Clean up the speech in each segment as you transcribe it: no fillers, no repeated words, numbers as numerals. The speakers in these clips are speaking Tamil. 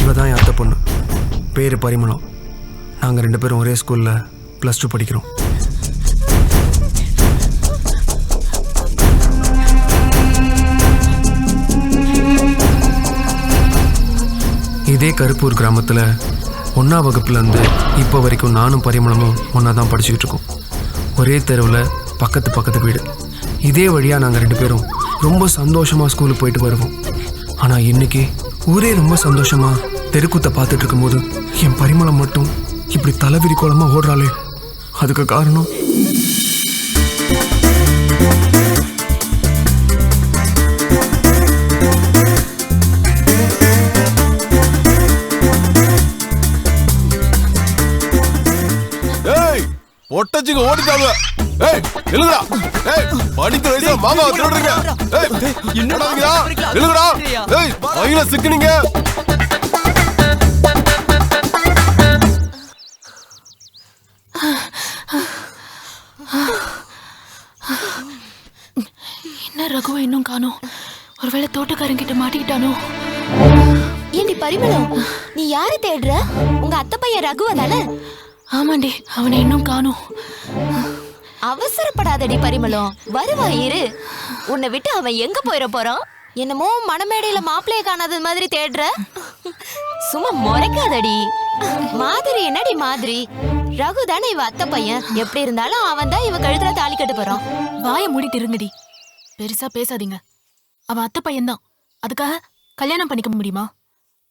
இவ தான் என் அத்தை பொண்ணு, பேர் பரிமளம். நாங்கள் 2 பேரும் ஒரே ஸ்கூலில் +2 படிக்கிறோம். இதே கருப்பூர் கிராமத்தில் 1ஆம் வகுப்புலேருந்து இப்போ வரைக்கும் நானும் பரிமளமும் ஒன்றா தான் படிச்சுக்கிட்டு இருக்கோம். ஒரே தெருவில் பக்கத்து வீடு. இதே வழியாக நாங்கள் 2 பேரும் ரொம்ப சந்தோஷமாக ஸ்கூலுக்கு போயிட்டு வருவோம். ஆனால் இன்னைக்கு ஊரே ரொம்ப சந்தோஷமாக தெருக்கூத்தை பார்த்துட்டு இருக்கும்போது என் பரிமளம் மட்டும் இப்படி தலைவிரி கோலமாக ஓடுறாளே, அதுக்கு காரணம் ஒட்டச்சுக்கு ஓடிட்டாங்க. ஏய் எழுதுடா. ஏய் படிக்கிற வயசுல மாமா திருடுறீங்க. ஏய் என்னடா எழுதுடா. ஏய் ஐல சிக்கினீங்க. என்ன ரகுவை இன்னும் காணோம்? ஒருவேளை தோட்டக்காரங்கிட்ட மாட்டிக்கிட்டானோ? ஏண்டி பரிமளம், நீ யாரை தேடுற? உங்க அத்தை பையன் ரகுவ தானே? ஆமாண்டி, அவனை இன்னும் காணோம். அவசரப்படாதடி பரிமளம், வருவா இரு. உன்னை விட்டு அவன் எங்க போயிட போறான்? என்னமோ மணமேடையில மாப்பிள்ளைய காணாத மாதிரி தேடுற. சும்மா முறைக்காதடி. மாதிரி என்னடி மாதிரி? ரகு தானே இவ அத்தை பையன். எப்படி இருந்தாலும் அவன் தான் இவ கழுத்துல தாலி கட்ட போறான். வாயை மூடிட்டு இருங்கடி, பெருசா பேசாதீங்க. அவன் அத்தை பையன்தான், அதுக்காக கல்யாணம் பண்ணிக்க முடியுமா?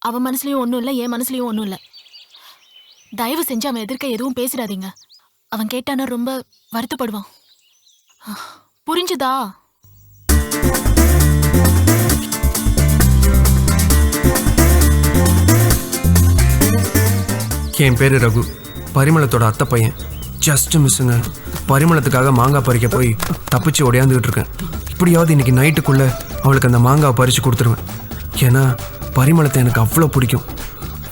அவன் மனசுலயும் ஒன்றும் இல்லை, என் மனசுலயும் ஒன்றும் இல்லை. தயவு செஞ்சு அவன் எதிர்க்க எதுவும் பேசிடாதீங்க. அவன் கேட்டானா ரொம்ப வருத்தப்படுவான். புரிஞ்சுதா? என் பேர் ரகு, பரிமளத்தோட அத்தை பையன். ஜஸ்ட் மிஸ்ஸுங்க. பரிமளத்துக்காக மாங்காய் பறிக்க போய் தப்பிச்சு ஓடியாந்துக்கிட்டு இருக்கேன். இப்படியாவது இன்னைக்கு நைட்டுக்குள்ளே அவளுக்கு அந்த மாங்காவை பறித்து கொடுத்துருவேன். ஏன்னா பரிமளத்தை எனக்கு அவ்வளோ பிடிக்கும்.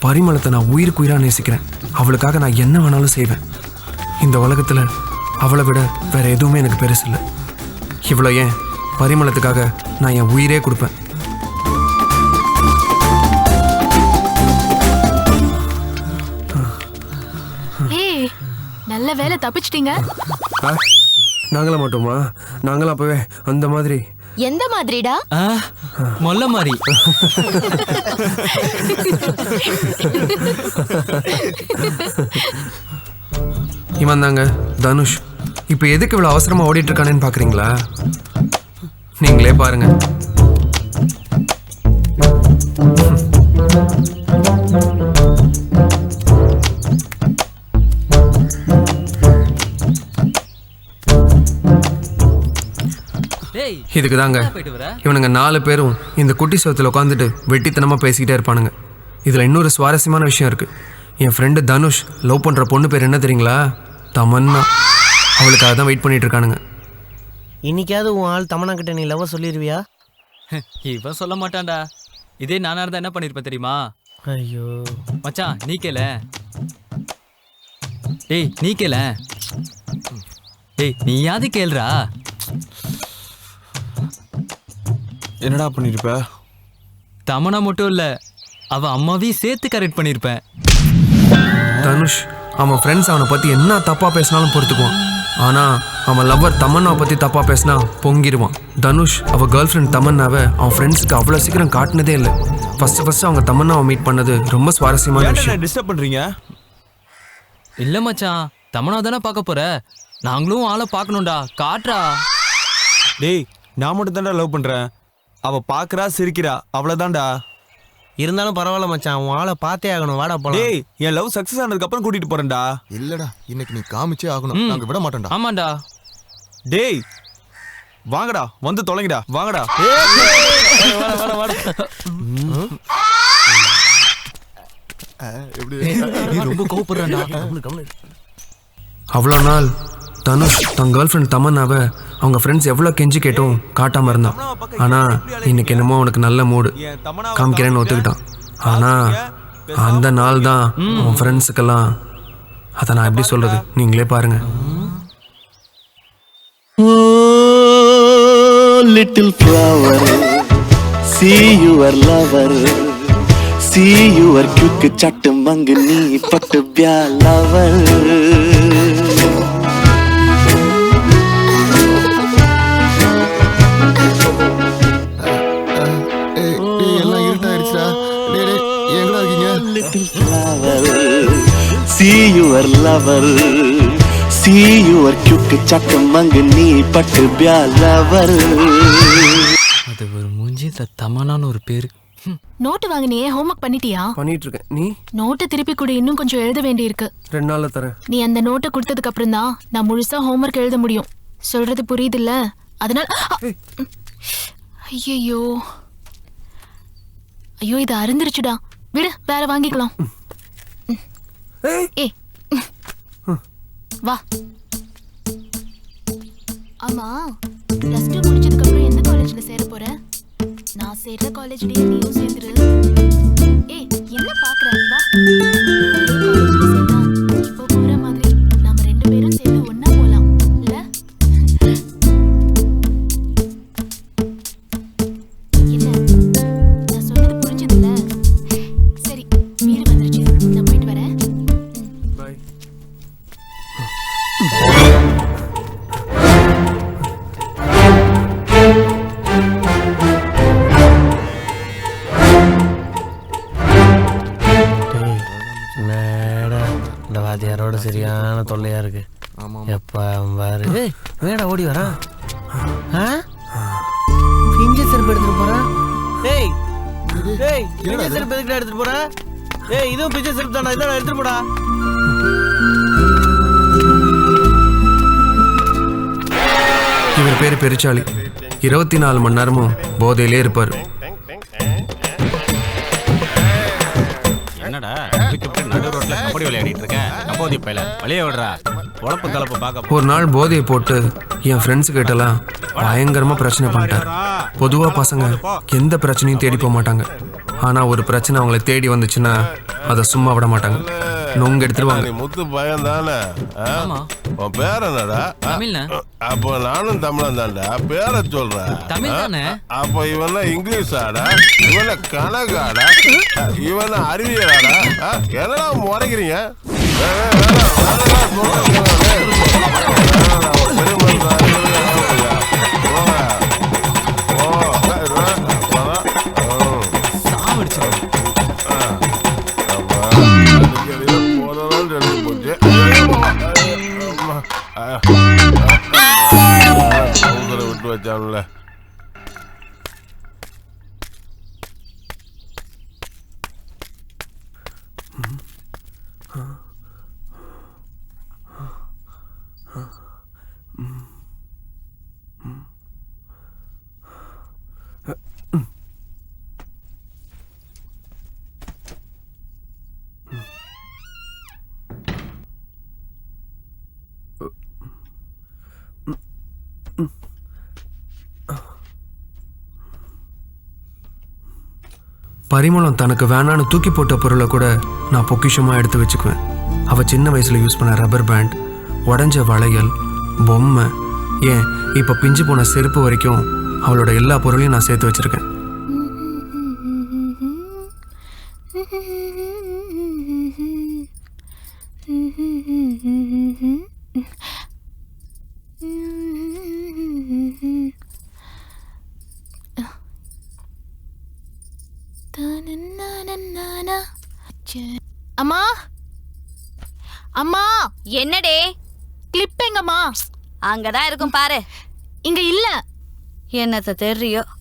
பரிமளத்தை நான் உயிருக்கு உயிராக நேசிக்கிறேன். அவளுக்காக நான் என்ன வேணாலும் செய்வேன். இந்த உலகத்தில் அவளை விட வேற எதுவுமே எனக்கு பெருசு இல்லை. இவ்வளோ ஏன், பரிமளத்துக்காக நான் என் உயிரே கொடுப்பேன். ஏய், நல்ல வேலை தப்பிச்சிட்டீங்க. நாங்கள மாட்டோமா? நாங்களும் அப்பவே அந்த மாதிரி. எந்த மாதிரிடா? மொல்ல மாதிரி. இவன் தாங்க தனுஷ். இப்போ எதுக்கு இவ்வளோ அவசரமாக ஓடிட்டு இருக்கானேன்னு பார்க்குறீங்களா? நீங்களே பாருங்க. இதுக்கு தாங்க இவனுங்க 4 பேரும் இந்த குட்டி சோத்துல உட்காந்துட்டு வெட்டித்தனமாக பேசிக்கிட்டே இருப்பானுங்க. இதில் இன்னொரு சுவாரஸ்யமான விஷயம் இருக்குது. என் ஃப்ரெண்டு தனுஷ் லவ் பண்ணுற பொண்ணு பேர் என்ன தெரியுங்களா? தமன்னா. அவளுக்காக தான் வெயிட் பண்ணிட்டு இருக்கானுங்க. இன்னைக்காவது உன் ஆள் தமன்னா கிட்ட நீ லவ் சொல்லிடுவியா? இவன் சொல்ல மாட்டான்டா. இதே நானா இருந்தா என்ன பண்ணிருப்ப தெரியுமா? ஐயோ மச்சான் நீ கேள. டேய் நீ கேள. டேய் நீயாவது கேளுடா. என்னடா பண்ணிருப்ப? தமனா மட்டும் இல்ல, அவ அம்மாவையும் சேர்த்து கரெக்ட் பண்ணிருப்பேன். தனுஷ் அவன் ஃப்ரெண்ட்ஸ் அவனை பற்றி என்ன தப்பாக பேசினாலும் பொறுத்துக்குவான். ஆனால் அவன் லவ்வர் தமன்னாவை பற்றி தப்பாக பேசினா பொங்கிடுவான். தனுஷ் அவள் கேர்ள் ஃப்ரெண்ட் தமன்னாவை அவன் ஃப்ரெண்ட்ஸுக்கு அவ்வளோ சீக்கிரம் காட்டினதே இல்லை. ஃபஸ்ட்டு அவங்க தமன்னாவை மீட் பண்ணது ரொம்ப சுவாரஸ்யமான விஷயம். டிஸ்டர்ப் பண்றீங்க? இல்ல மச்சான், தமனா தானே பார்க்க போற, நாங்களும் ஆளை பார்க்கணும்டா, காட்டுறா. டேய் நான் மட்டும் தான்டா லவ் பண்றேன். அவ பாக்குறா சிரிக்கிறா, அவ்வளவுதான்டா. இருந்தாலும் பரவாயில்ல மச்சான், உன் ஆளை பார்த்தே ஆகணும். வாடா போலாம். டேய் என் லவ் சக்சஸ் ஆனதுக்கு அப்புறம் கூட்டிட்டு போறேன்டா. இல்லடா, இன்னைக்கு நீ காமிச்சே ஆகணும். நாங்க விட மாட்டோம்டா. ஆமாண்டா. டேய் வாங்கடா, வந்து தொலைங்கடா, வாங்கடா. ரொம்ப கோபப்படுறான்டா. அவ்வளோ நாள் தனுஷ் தன் கேர்ள் ஃப்ரெண்ட் தமன்னாவை அவங்க ஃப்ரெண்ட்ஸ் எவ்வளோ கெஞ்சி கேட்டும் காட்டாமல் இருந்தான். ஆனால் இன்னைக்கு என்னமோ அவனுக்கு நல்ல மூடு, காமிக்கிறேன்னு ஒத்துக்கிட்டான். ஆனால் அந்த நாள் தான் அவன் ஃப்ரெண்ட்ஸுக்கெல்லாம், அதை நான் எப்படி சொல்கிறது நீங்களே பாருங்க. Little flower, see your lover, See your quick chat mangni pat byalavar. எல்லாம் இருட்டாயிருச்சுடா. டேய் டேய் எங்கடா இருக்கீங்க? Little flower. See your lover. See your quick chat mangni pat byalavar. அது ஒரு மூஞ்சி தமனான்னு ஒரு பேரு. நோட்டு வாங்கினியே ஹோம்ஒர்க் பண்ணிட்டியா? பண்ணிட்டு இருக்கேன். நீ நோட்டை திருப்பி கொடு, இன்னும் கொஞ்சம் எழுத வேண்டி இருக்கு. 2 நாள்ல தரேன். நீ அந்த நோட்டை கொடுத்ததுக்கு அப்புறம் தான் நான் முழுசா ஹோம்ஒர்க் எழுத முடியும். சொல்றது புரியுதுல்ல? அதனால ஐயோ ஐயோ இது அருந்துருச்சுடா. விடு, வேற வாங்கிக்கலாம். ஏய் வா. ஆமா, +2 முடிச்சதுக்கு அப்புறம் எந்த காலேஜ்ல சேர போற? நான் சேர்ற காலேஜ்லயே நீயும் சேர்ந்துரு. ஏய் என்ன பாக்குற? வா. ஒரே காலேஜ்ல சேர்ந்தா இப்போ போற மாதிரி நாம 2 பேரும் சேர்ந்து ஒண்ணா போலாம் இல்ல? என்ன நான் சொன்னது புரிஞ்சதுல? சரி, வீடு வந்துருச்சு, நான் போயிட்டு வரேன். பை. இந்த வாத்தியாரோட சரியான தொல்லையா இருக்கு. எப்ப பாரு வேடா ஓடி வரான். பிஞ்ச செருப்பு எடுத்துட்டு போறான். ஏய் ஏய் பிஞ்ச செருப்பு எதுக்குடா எடுத்துட்டு போற? ஏய் இதுவும் பிஞ்ச செருப்பு தானே, இதோட எடுத்துட்டு போடா. இவர் பேரு பெருச்சாளி. 24 மணி நேரமும் போதையிலே இருப்பார். என்னடா நடு ரோட்ல கபடி விளையாடிட்டு இருக்க? கபோதி பையல வழிய விடுறா. உழப்பு கலப்பு பார்க்க ஒரு நாள் போதையை போட்டு என் ஃப்ரெண்ட்ஸு கிட்டலாம் பயங்கரமா பிரச்சனை பண்ணிட்டார். பொதுவா பசங்க எந்த பிரச்சனையும் தேடி போக மாட்டாங்க. ஆனா ஒரு பிரச்சனை அவங்களை தேடி வந்துச்சுன்னா அதை சும்மா விட மாட்டாங்க, நொங்க எடுத்துருவாங்க. முத்து பையன் தானே? உன் பேர் என்னடா? தமிழ்ண்ணே. அப்போ நானும் தமிழன் தான்டா. பேரை சொல்றேன். தமிழ் தானே? அப்போ இவன் இங்கிலீஷ் ஆடா, இவன கணக்காடா, இவன அறிவியலாடா. என்னடா முறைக்கிறீங்க? விட்டு வச்சான்ல. பரிமளம் தனக்கு வேணான்னு தூக்கி போட்ட பொருளை கூட நான் பொக்கிஷமாக எடுத்து வச்சுக்குவேன். அவள் சின்ன வயசில் யூஸ் பண்ண ரப்பர் பேண்ட், உடஞ்ச வளையல், பொம்மை, ஏன் இப்போ பிஞ்சு போன செருப்பு வரைக்கும் அவளோட எல்லா பொருளையும் நான் சேர்த்து வச்சுருக்கேன். அம்மா அம்மா, என்னடே? கிளிப் எங்கம்மா? அங்கதான் இருக்கும் பாரு. இங்க இல்ல. என்னத்த தெரியும்,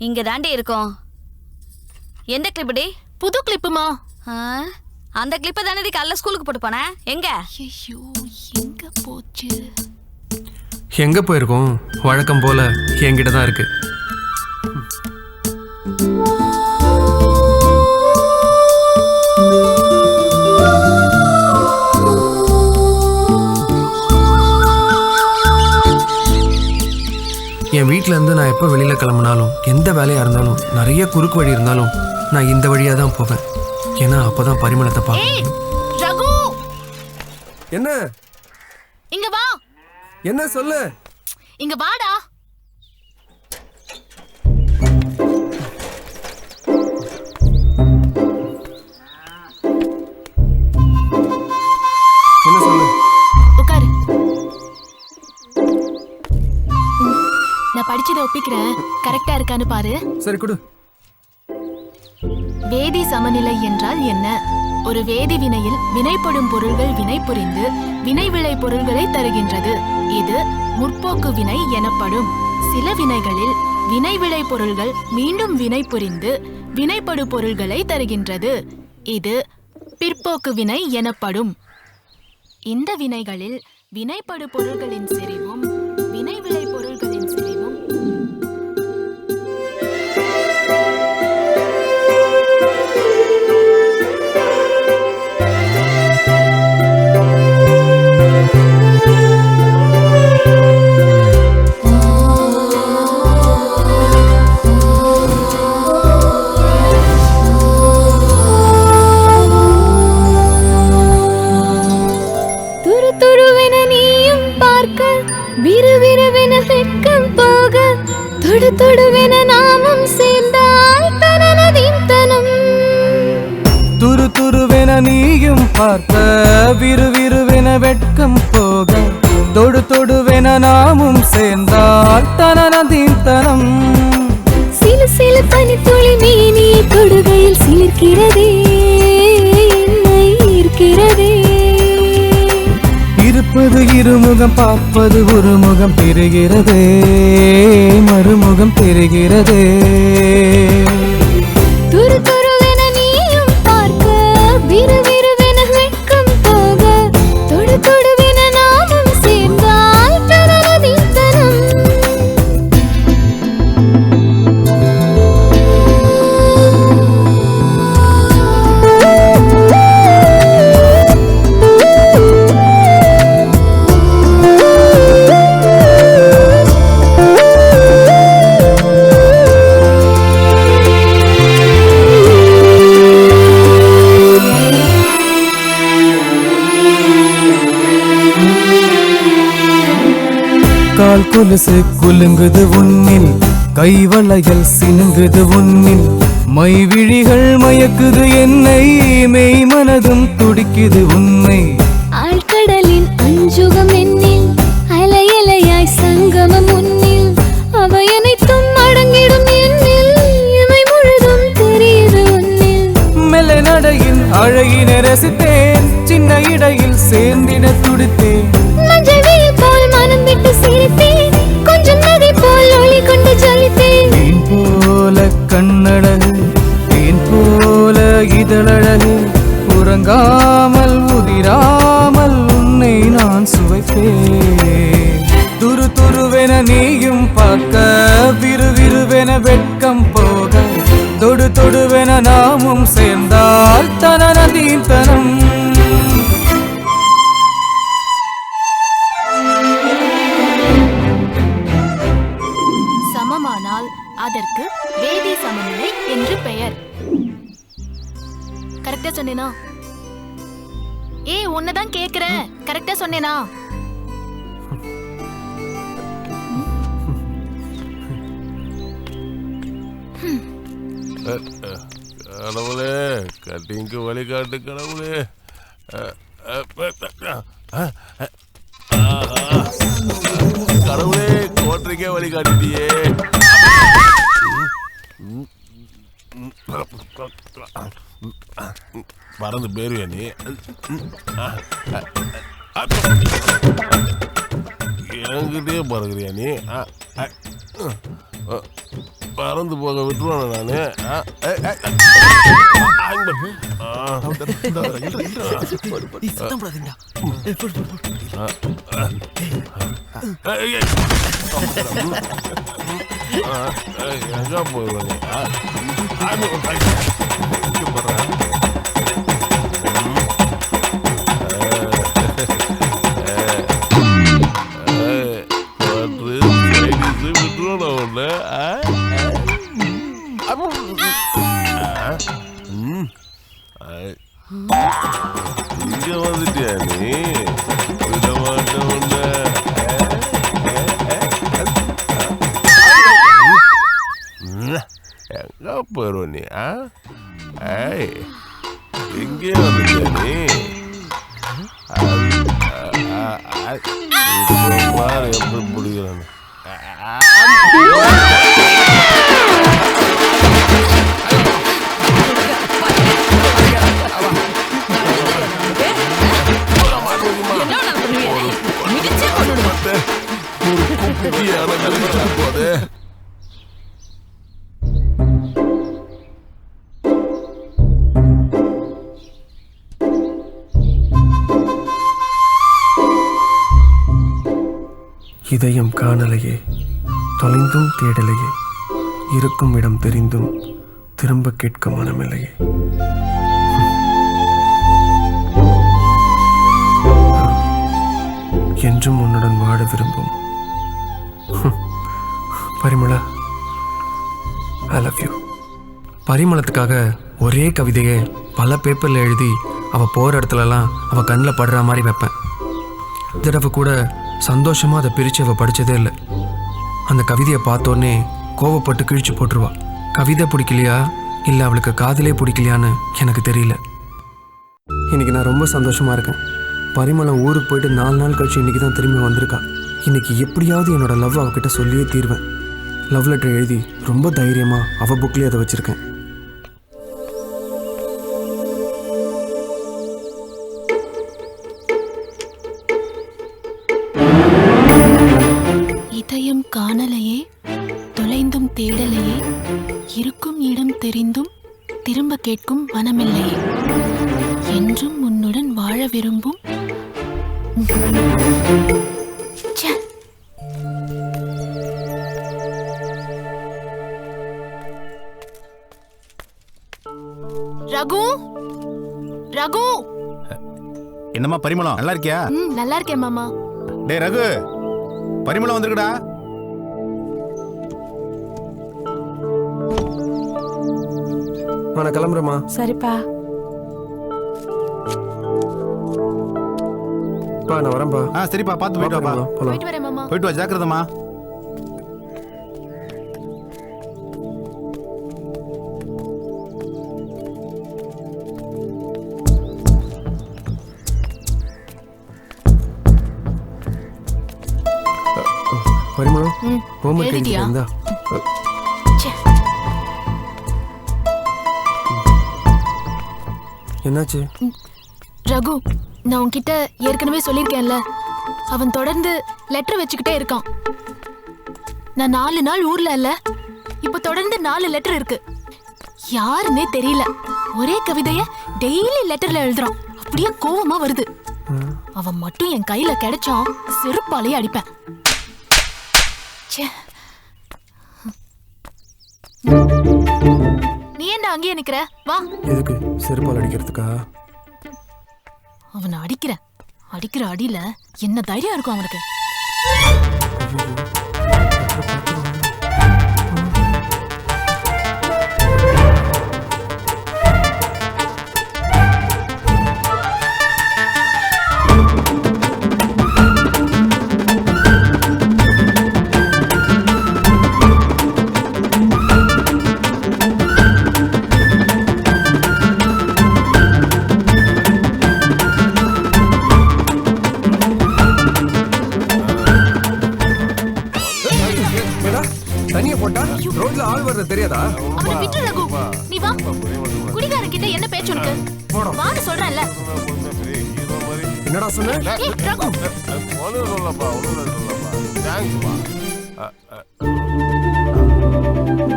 இங்க தாண்டி இருக்கும். எந்த கிளிப்புடி? புது கிளிப்புமா? அந்த கிளிப்பை தானே காலைல ஸ்கூலுக்கு போட்டு போனேன். எங்க? ஐயோ எங்க போச்சு? எங்க போயிருக்கோம்? வழக்கம் போல என்கிட்ட தான் இருக்கு. என் வீட்டில இருந்து நான் எப்போ வெளியில கிளம்பினாலும், எந்த வேலையா இருந்தாலும், நிறைய குறுக்கு வழி இருந்தாலும் நான் இந்த வழியா தான் போவேன். ஏன்னா அப்பதான் பரிமளத்தை பார்ப்பேன். ரகு, என்ன? இங்க வா. என்ன சொல்லு? இங்க வாடா. படிச்சதை ஒப்பிக்கிறேன், கரெக்டா இருக்கான்னு பாரு. சரி கொடு. வேதி சமநிலை என்றால் என்ன? ஒரு வேதி வினையில் வினைப்படும் பொருள்கள் வினை புரிந்து வினை விளை பொருள்களை தருகின்றது. இது முற்போக்கு வினை எனப்படும். சில வினைகளில் வினை விளை பொருள்கள் மீண்டும் வினை புரிந்து வினைப்படு பொருள்களை தருகின்றது. இது பிற்போக்கு வினை எனப்படும். இந்த வினைகளில் வினைப்படு பொருள்களின் செறிவும் வினை விளை பொருள்களின் செறிவும் தொடுவென நாமும் சேர்ந்தால் தனனதிந்தனம். துரு துருவென நீயும் பார்க்க விறுவிறுவென வெட்கம் போக தொடு தொடுவென நாமும் சேர்ந்தால் தனனதிந்தனம். சிலு சிலு பனித்துளி மேனியை தொடுகையில் சிலிர்க்கிறதே, என்னை ஈர்க்கிறதே. இருப்பது இருமுகம், பார்ப்பது ஒரு முகம், தெரிகிறதே மறுமுகம் தெரிகிறதே. துரு துருவென நீயும் பார்க்க விறுவிறுவென வெட்கம் போக தொடு தொடுவென நாமும் சேர்ந்தால் தனனதிந்தனம். கால் கொலுசு குலுங்குது உன்னில், கைவளையல் சினுங்குது உன்னில், மைவிழிகள் மயக்குது என்னை, மெய் மனதும் துடிக்குது உன்னை. ஆழ்கடலின் அஞ்சுகம் என்னில், அலையலையாய் சங்கமம் உன்னில், அவை அனைத்தும் அடங்கிடும் என்னில், இவை முழுதும் தெரியுது உன்னில். மெல்ல நடையின் அழகினை ரசித்தேன், சின்ன இடையில் சேர்ந்திட துடித்தேன். மஞ்சள் வெயில் போல் மனம் விட்டு சிரித்தேன், கொஞ்சம் நதி போல் ஒளி கொண்டு ஜொலித்தேன். தேன் போல கண்ணழகு, தேன் போல இதழழகு, உறங்காமல் உதிராமல் உன்னை நான் சுவைப்பேன். துரு துருவென நீயும் பார்க்க விறுவிறுவென வெட்கம் போக தொடு தொடுவென நாமும் சேர்ந்தால் தனனதீந்தனம். சமமானால் அதற்கு வேதி சமநிலை என்று பெயர். கரெக்டா சொன்னேனா? உன்னதான் கேக்குறேன், கரெக்டா சொன்னேனா? கடவுளே, கட்டிங்க்கு வழிகாட்டு கடவுளே. கடவுளே, கோட்டரிக்கே வழிகாட்டிட்டியே. பறந்து பேருவே நீ. என்கிட்டயே பறக்குறியா நீ? பறந்து போக விட்டுருவான நானு. எங்க போயிருவானே? இங்க வந்துட்டியா நீ? விட மாட்டேன் உன்ன. எங்க போயிருவ நீ? இங்கே வந்துட்டியா நீ? எப்படி பிடிக்கிறான்னு போதே இதயம் காணலையே, தொலைந்தும் தேடலையே, இருக்கும் இடம் தெரிந்தும் திரும்ப கேட்க மனமில்லையே. என்றும் உன்னுடன் வாழ விரும்பும் பரிமளா, ஐ லவ் யூ. பரிமளத்துக்காக ஒரே கவிதையை பல பேப்பரில் எழுதி அவள் போகிற இடத்துலலாம் அவள் கண்ணில் படுற மாதிரி வைப்பேன். தடவை கூட சந்தோஷமாக அதை பிரித்து அவள் படித்ததே இல்லை. அந்த கவிதையை பார்த்தோன்னே கோவப்பட்டு கிழிச்சு போட்டுருவா. கவிதை பிடிக்கலையா இல்லை அவளுக்கு காதலே பிடிக்கலையான்னு எனக்கு தெரியல. இன்னைக்கு நான் ரொம்ப சந்தோஷமாக இருக்கேன். பரிமளம் ஊருக்கு போயிட்டு 4 நாள் கழிச்சு இன்றைக்கி தான் திரும்பி வந்திருக்கா. இன்னைக்கு எப்படியாவது என்னோட லவ் அவகிட்ட சொல்லியே தீர்வேன். லவ் லெட்டர் எழுதி ரொம்ப தைரியமாக அவள் புக்லேயே அதை வச்சுருக்கேன். இதயம் காணலையே, தொலைந்தும் தேடலையே, இருக்கும் இடம் தெரிந்தும் திரும்ப கேட்கும் மனமில்லையே, என்றும் உன்னுடன் வாழ விரும்பும் ச்சே. ரகு, ரகு. என்னம்மா பரிமளம், நல்லா இருக்கியா? நல்லா இருக்கேன் மாமா. டேய் ரகு, பரிமளம் வந்திருக்குடா. நான் கிளம்புறேம்மா. சரிப்பா. நான் வரேன்பா. சரிப்பா, பார்த்து போயிட்டு வாப்பா. போயிட்டு வரேன் மாமா. போயிட்டு வா, ஜாக்கிரதம்மா. பரிமளம், ஹோம்வொர்க் எழுதிட்டியா? எழுதிட்டியா? ச்சே. என்னாச்சு? ரகு, நான் உன்கிட்ட ஏற்கனவே சொல்லியிருக்கேன்ல, அவன் தொடர்ந்து லெட்டர் வச்சுக்கிட்டே இருக்கான். நான் 4 நாள் ஊர்ல இல்ல, இப்ப தொடர்ந்து 4 லெட்டர் இருக்கு. யாருன்னே தெரியல, ஒரே கவிதைய டெய்லி லெட்டர்ல எழுதுறான். அப்படியே கோவமா வருது. அவன் மட்டும் என் கையில கிடைச்சான், செருப்பாலேயே அடிப்பேன். ச்சே. நீ என்ன அங்கேயே நிக்கிற? வா. எதுக்கு? செருப்பால் அடிக்கிறதுக்கா? அவனை அடிக்கிற அடியில என்ன தைரியம் இருக்கும் அவனுக்கு? தண்ணிய போட்டா ரோட்ல ஆள் வர்றது தெரியாதா? அவனை விட்டு ரகு, நீ வா. குடிகாரன் கிட்ட என்ன பேச்சு உனக்கு? வான்னு சொல்றேன்ல. என்னடா சொன்ன? ஏய் ரகு, ஒண்ணு சொல்லப்பா. தேங்க்ஸ்ப்பா.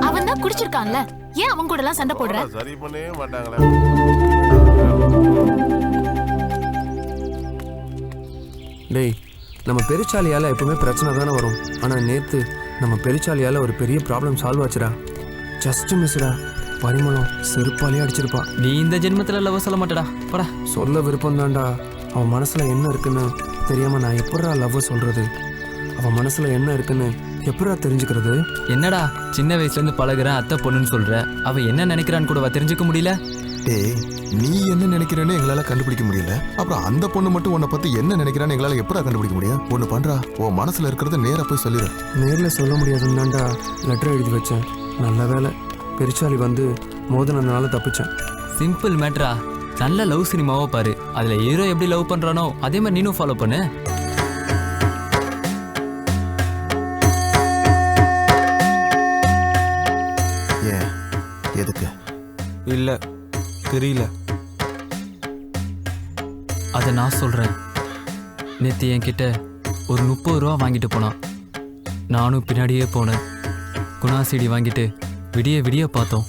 அவன் தான் குடிச்சிருக்கான்ல, ஏன் அவன் கூட எல்லாம் சண்டை போடுற? சரி பண்ணவே மாட்டாங்களே. டேய், நம்ம பெருச்சாலியால எப்பவுமே பிரச்சனை தானே வரும். ஆனா நேத்து நம்ம பெருச்சாலியால ஒரு பெரிய ப்ராப்ளம் சால்வ் ஆச்சுடா. ஜஸ்ட் மிஸ்டா. பரிமளம் செருப்பாலே அடிச்சிருப்பா. நீ இந்த ஜென்மத்துல லவ் சொல்ல மாட்டடா, போடா. சொல்ல விருப்பம் தான்டா. அவன் மனசுல என்ன இருக்குன்னு தெரியாம நான் எப்படா லவ் சொல்றது? அவன் மனசுல என்ன இருக்குன்னு எப்படா தெரிஞ்சுக்கிறது? என்னடா சின்ன வயசுல இருந்து பழகுற அத்தை பொண்ணுன்னு சொல்ற, அவ என்ன நினைக்கிறான்னு கூடவா தெரிஞ்சுக்க முடியல? டேய், நீ என்ன நினைக்கிறேன்னு எங்களால கண்டுபிடிக்க முடியல. அப்புறம் அந்த பொண்ணு மட்டும் உன்னை பத்தி என்ன நினைக்கிறான்னு எங்களால எப்படா கண்டுபிடிக்க முடியும்? ஒண்ணு பண்றா, உன் மனசுல இருக்கிறத நேரா போய் சொல்லிடு. நேர்ல சொல்ல முடியாதுன்னு தான்டா லெட்டர் எழுதி வச்சேன். நல்ல வேலை பெருச்சாலி வந்து மோதனதுனால தப்பிச்சேன். சிம்பிள் மேட்ரா. நல்ல லவ் சினிமாவோ பாரு, அதுல ஹீரோ எப்படி லவ் பண்றானோ அதே மாதிரி நீனும் ஃபாலோ பண்ணு. தெரியல. அதை நான் சொல்கிறேன். நேற்று என்கிட்ட ஒரு 30 ரூபா வாங்கிட்டு போனான். நானும் பின்னாடியே போனேன். குணா சீடி வாங்கிட்டு விடிய விடிய பார்த்தோம்.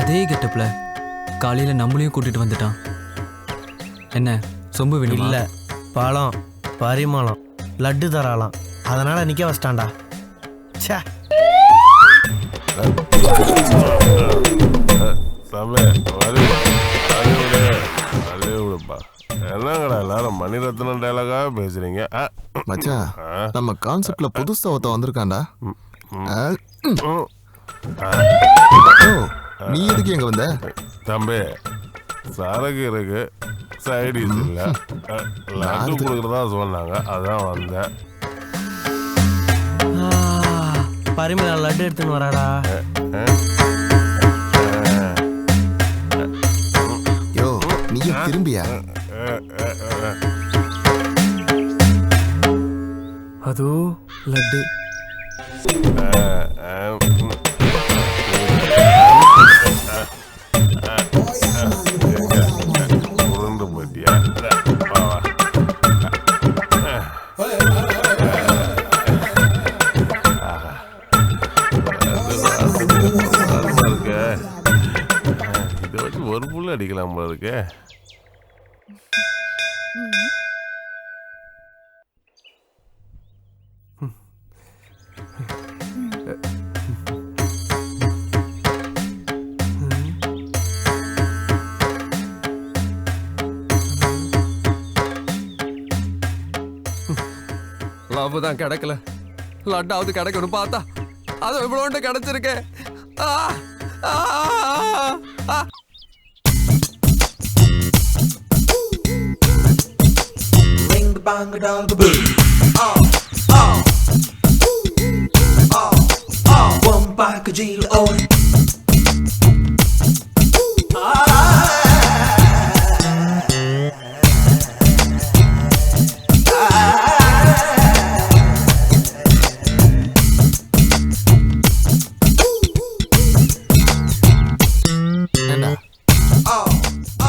அதே கெட்டப்பில் காலையில் நம்மளையும் கூட்டிட்டு வந்துட்டான். என்ன சொம்பு வேணுமா? இல்லை, பழம் பரிமளம் லட்டு தராலாம், அதனால நிக்க வச்சிட்டான்டா. ச்சே. என்னங்கடா எல்லாரும் மணிரத்னம் டைலாகாக பேசுறீங்க? மச்சான், நம்ம கான்செப்ட்ல புதுசா ஒருத்த வந்திருக்கான்டா. நீ எதுக்கு எங்க வந்த? தம்பி, சரக்கு இருக்கு, சைடிஸ் இல்ல, லட்டு கொடுக்குறதா சொன்னாங்க, அதான் வந்தேன். பரிமளம் லட்டு எடுத்துன்னு வராடா. யோ, நீ திரும்பியா? அதோ லட்டு. உருண்டு போட்டியா? இதை வச்சு ஒரு புள்ள அடிக்கலாம் போல இருக்கு. லவ் தான் கிடைக்கல, லட்டாவது கிடைக்கணும் பார்த்தா அது இவ்வளோண்டு கிடைச்சிருக்கேன்.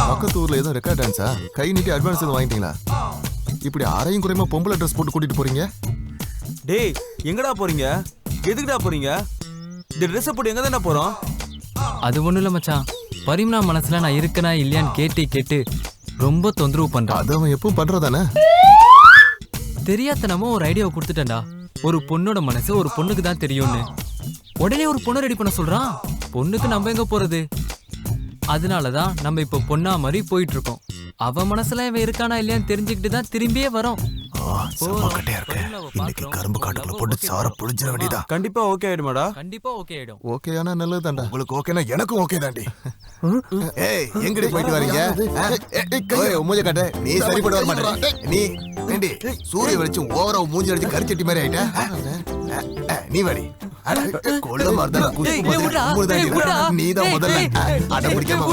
பக்கத்து ஊர்ல ஏதோ ரெக்கார்ட் டான்ஸா? கை நீட்டி அட்வான்ஸ் எதுவும் வாங்கிட்டீங்களா? இப்படி அரையும் குறையுமா பொம்பளை ட்ரெஸ் போட்டு கூட்டிட்டு போறீங்க? டேய், எங்கடா போறீங்க? எதுக்குடா போறீங்க? இந்த ட்ரெஸ் போட்டு எங்க தானே போறோம்? அது ஒன்றும் இல்லை மச்சான். பரிமளா மனசுல நான் இருக்கனா இல்லையான்னு கேட்டு ரொம்ப தொந்தரவு பண்றான். அது அவன் எப்பவும் பண்றதானே? தெரியாதனமா ஒரு ஐடியாவை கொடுத்துட்டேன்டா. ஒரு பொண்ணோட மனசு ஒரு பொண்ணுக்கு தான் தெரியும்னு. உடனே ஒரு பொண்ணு ரெடி பண்ண சொல்றான். பொண்ணுக்கு நம்ம எங்க போறது? அதனாலதான் நம்ம இப்ப பொண்ணா மாதிரி போயிட்டு இருக்கோம். அவ மனசுல இவன் இருக்கானா இல்லையான்னு தெரிஞ்சுக்கிட்டு தான் திரும்பியே வரோம். கரும்பு காட்டுக்குள்ள போட்டு சார புடிச்சிட வேண்டியதா. கண்டிப்பா ஓகே ஆயிடுமாடா? கண்டிப்பா ஓகே ஆயிடும். ஓகே ஆனா நல்லது தாண்டா. உங்களுக்கு ஓகேனா எனக்கும் ஓகே தாண்டி. ஏய், எங்கடி போயிட்டு வரீங்க? மூஞ்ச காட்ட. நீ சரிப்பட்டு வர மாட்டே. நீ ஏண்டி சூரிய வெளிச்சம் ஓவரா மூஞ்சி அடிச்சு கரிச்சட்டி மாதிரி ஆயிட்ட? நீ வாடி. கொள்ள மறந்தா நீதான் முதல்ல அட பிடிக்காம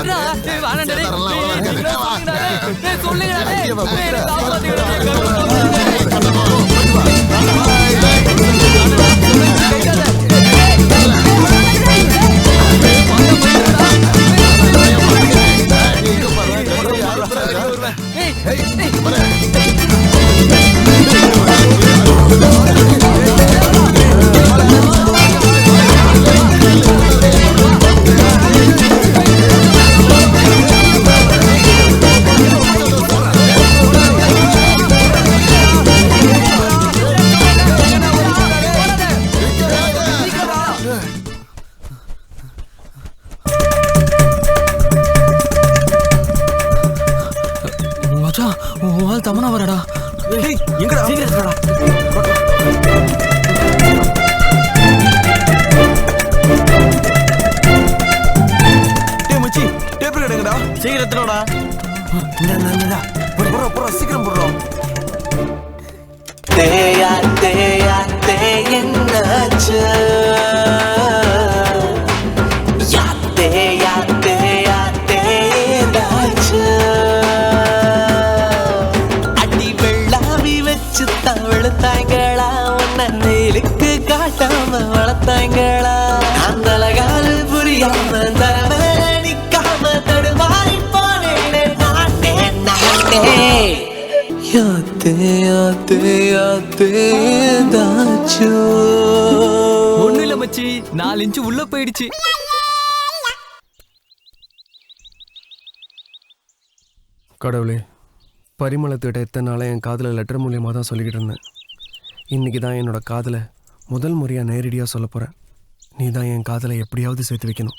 தமனா வரடா. எங்கடா சீக்கிரம் மச்சி, டேப் எடுங்கடா. சீக்கிரத்தோடா. சீக்கிரம் போடுறோம். தேயா தேயா தேயன்னாச்சு, யாத்தே யாத்தே யாத்தே ஏதாச்சு, அடி வெள்ளாவி வச்சு தவழ தாய்களா உன்ன நேலுக்கு காட்ட ஆத்தே ஆத்தே தாச்சோ. ஒண்ணும் இல்ல மச்சி, 4 இன்ச்சு உள்ள போயிடுச்சு. கடவுளே, பரிமளத்திட்ட எத்தனை நாளாக என் காதில் லெட்டர் மூலியமாக தான் சொல்லிக்கிட்டு இருந்தேன். இன்றைக்கி தான் என்னோட காதலை முதல் முறையாக நேரடியாக சொல்ல போகிறேன். நீ தான் என் காதலை எப்படியாவது சேர்த்து வைக்கணும்.